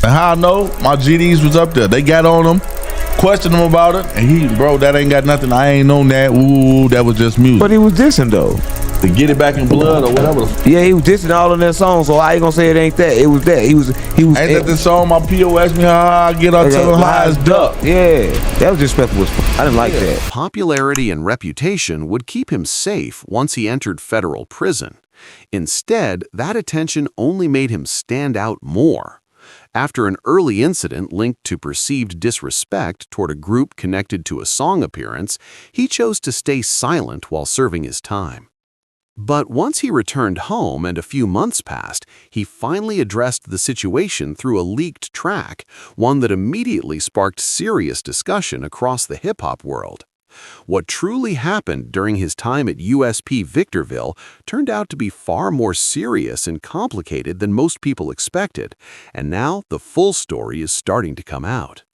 And how I know, my GDs was up there. They got on him, questioned him about it, and bro, that ain't got nothing. I ain't known that. Ooh, that was just music. But he was dissing though. To get it back in blood or whatever. Yeah, he was dissing all of that songs, so I ain't gonna say it ain't that. It was that. He was. Ain't that the song my POS me how I get out telling how it's duck? Yeah, that was disrespectful as fuck. I didn't like that. Popularity and reputation would keep him safe once he entered federal prison. Instead, that attention only made him stand out more. After an early incident linked to perceived disrespect toward a group connected to a song appearance, he chose to stay silent while serving his time. But once he returned home and a few months passed, he finally addressed the situation through a leaked track, one that immediately sparked serious discussion across the hip-hop world. What truly happened during his time at USP Victorville turned out to be far more serious and complicated than most people expected, and now the full story is starting to come out.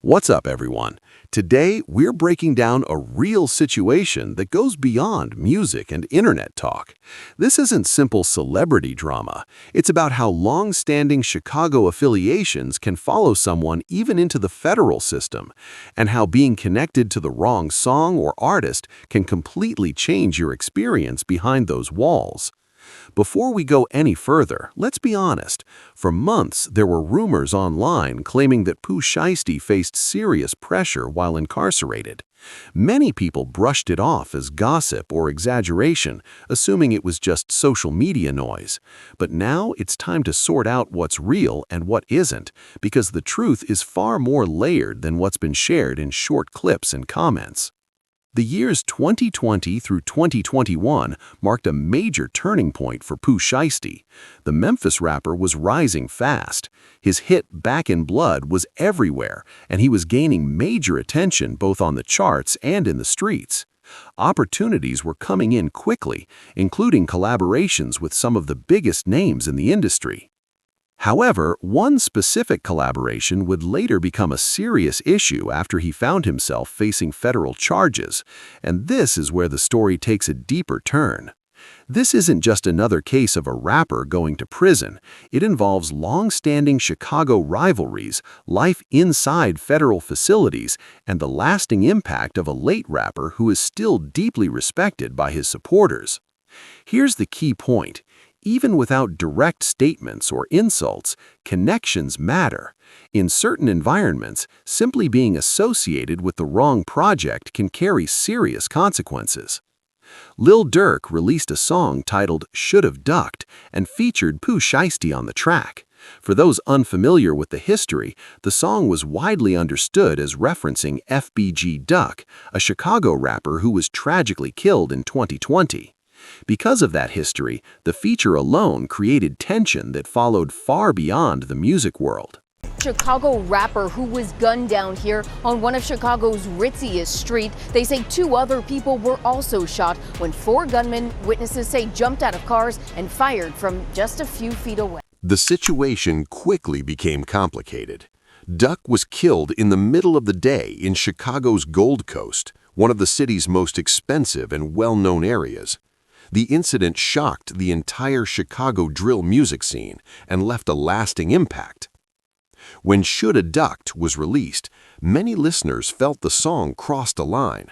What's up, everyone? Today, we're breaking down a real situation that goes beyond music and internet talk. This isn't simple celebrity drama. It's about how long-standing Chicago affiliations can follow someone even into the federal system, and how being connected to the wrong song or artist can completely change your experience behind those walls. Before we go any further, let's be honest. For months, there were rumors online claiming that Pooh Shiesty faced serious pressure while incarcerated. Many people brushed it off as gossip or exaggeration, assuming it was just social media noise. But now it's time to sort out what's real and what isn't, because the truth is far more layered than what's been shared in short clips and comments. The years 2020 through 2021 marked a major turning point for Pooh Shiesty. The Memphis rapper was rising fast. His hit Back in Blood was everywhere, and he was gaining major attention both on the charts and in the streets. Opportunities were coming in quickly, including collaborations with some of the biggest names in the industry. However, one specific collaboration would later become a serious issue after he found himself facing federal charges, and this is where the story takes a deeper turn. This isn't just another case of a rapper going to prison. It involves long-standing Chicago rivalries, life inside federal facilities, and the lasting impact of a late rapper who is still deeply respected by his supporters. Here's the key point. Even without direct statements or insults, connections matter. In certain environments, simply being associated with the wrong project can carry serious consequences. Lil Durk released a song titled "Should've Ducked" and featured Pooh Shiesty on the track. For those unfamiliar with the history, the song was widely understood as referencing FBG Duck, a Chicago rapper who was tragically killed in 2020. Because of that history, the feature alone created tension that followed far beyond the music world. Chicago rapper who was gunned down here on one of Chicago's ritziest streets. They say 2 other people were also shot when 4 gunmen, witnesses say, jumped out of cars and fired from just a few feet away. The situation quickly became complicated. Duck was killed in the middle of the day in Chicago's Gold Coast, one of the city's most expensive and well-known areas. The incident shocked the entire Chicago drill music scene and left a lasting impact. When Shoulda Ducked was released, many listeners felt the song crossed a line.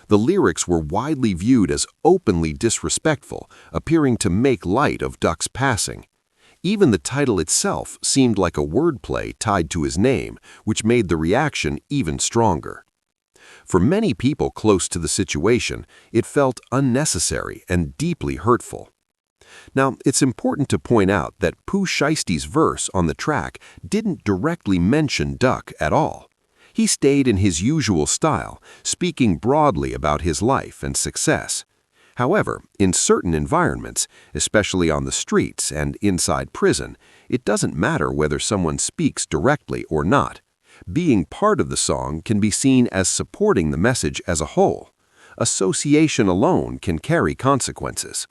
The lyrics were widely viewed as openly disrespectful, appearing to make light of Duck's passing. Even the title itself seemed like a wordplay tied to his name, which made the reaction even stronger. For many people close to the situation, it felt unnecessary and deeply hurtful. Now, it's important to point out that Pooh Shiesty's verse on the track didn't directly mention Duck at all. He stayed in his usual style, speaking broadly about his life and success. However, in certain environments, especially on the streets and inside prison, it doesn't matter whether someone speaks directly or not. Being part of the song can be seen as supporting the message as a whole. Association alone can carry consequences.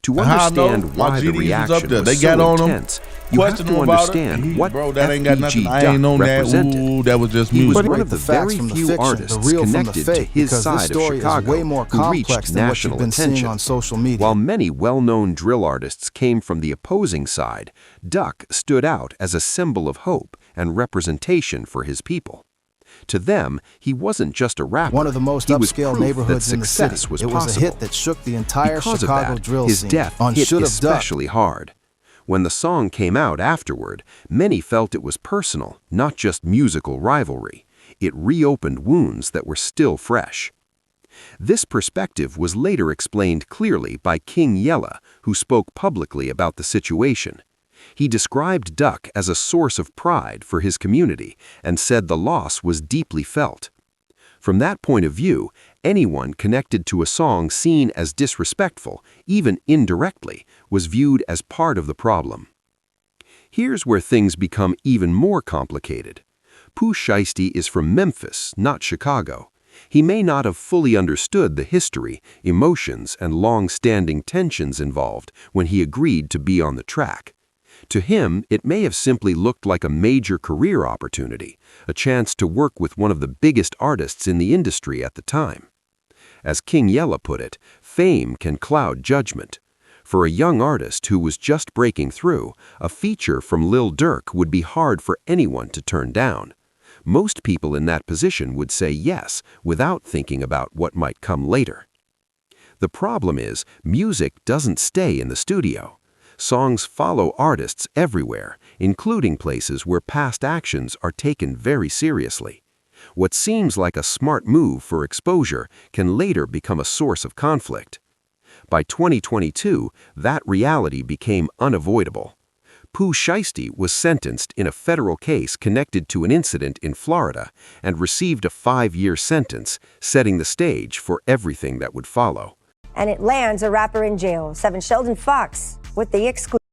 To How I know? understand My why the GDs was up reaction there. was They got so on him, intense, you have questioned to him about it, understand and he, what bro, that ain't got nothing. FBG I ain't Duck on that. represented. Ooh, that was just He music. was one of the Separate very facts from the few fiction, the artists real from the connected to fake, his because this side of story is Chicago way more who complex reached than what national you've been seeing attention. on social media. While many well-known drill artists came from the opposing side, Duck stood out as a symbol of hope and representation for his people. To them, he wasn't just a rapper. One of the most he was upscale proof neighborhoods that in the city. success was It was possible. a hit that shook the entire Because Chicago of that, drill his scene death on hit Should Have Duck. especially hard. When the song came out afterward, many felt it was personal, not just musical rivalry. It reopened wounds that were still fresh. This perspective was later explained clearly by King Yella, who spoke publicly about the situation. He described Duck as a source of pride for his community and said the loss was deeply felt. From that point of view, anyone connected to a song seen as disrespectful, even indirectly, was viewed as part of the problem. Here's where things become even more complicated. Pooh Shiesty is from Memphis, not Chicago. He may not have fully understood the history, emotions, and long-standing tensions involved when he agreed to be on the track. To him, it may have simply looked like a major career opportunity, a chance to work with one of the biggest artists in the industry at the time. As King Yella put it, fame can cloud judgment. For a young artist who was just breaking through, a feature from Lil Durk would be hard for anyone to turn down. Most people in that position would say yes, without thinking about what might come later. The problem is, music doesn't stay in the studio. Songs follow artists everywhere, including places where past actions are taken very seriously. What seems like a smart move for exposure can later become a source of conflict. By 2022, that reality became unavoidable. Pooh Shiesty was sentenced in a federal case connected to an incident in Florida and received a 5-year sentence, setting the stage for everything that would follow. And it lands a rapper in jail. 7 Sheldon Fox with the exclusive.